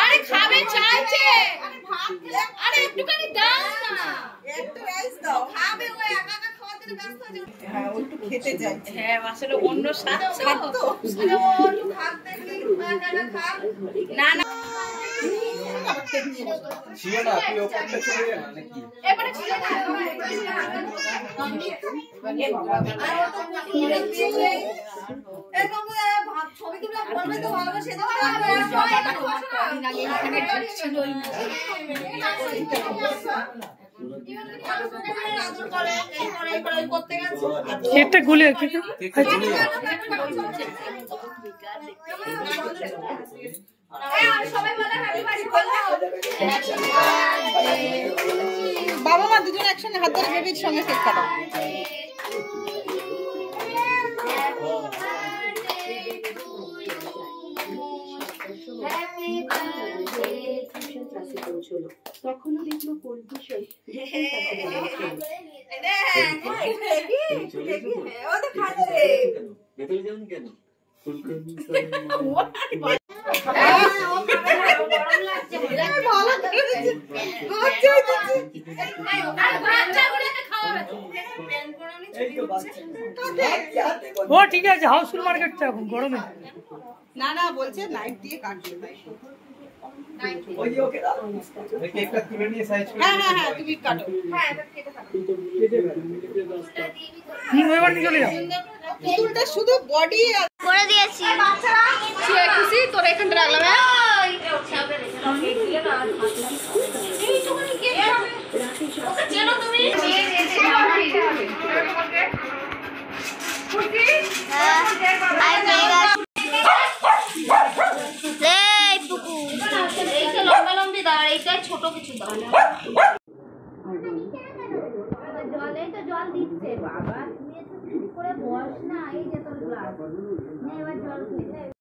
আরে খাবে চাইছে, আরে একটুখানি দাও না, একটু রাইস দাও, খাবে ও একা একা খাওয়ার জন্য ব্যস্ত হয়ে যাচ্ছে। হ্যাঁ ও একটু খেতে চাই। হ্যাঁ আসলে অন্য স্বাদ তো, আরে ও একটু খাক দেখি, একা একা খাক না না ছিল না, তুই ওপরটা চলে যা নাকি এবারে ছিল না আরে বাবা আর ও তো পুরো দিয়ে এই বাবু ভাত ছবি তুলে বলবে তো ভালোবাসে দাও না এখানে ছিলই না কেকটা গুলে বাবা মা দুজন একসঙ্গে হাত ধরে বেবির সঙ্গে কেক কাটো। তখনও দেখলো কোন বিষয় ও ঠিক আছে, হাউসফুল মার্কেটটা এখন গরমে। না না বলছে নাইট দিয়ে কাটবে। কেকটা তুলে নিয়ে সাইজ করে হ্যাঁ হ্যাঁ হ্যাঁ তুমি কাটো। হ্যাঁ এটা কেটে কাটো। এবার নিয়ে চলে যাও। পুতুলটা শুধু বডি করে দিয়েছি। বাচ্চারা সে খুশি তোর এখানটা রাখলাম। ওকে চেনো তুমি? ছোট কিছু দাও জলে তো জল দিচ্ছে বাবা, তুমি একটু করে বস না, এই যে তোর গ্লাস এবার জল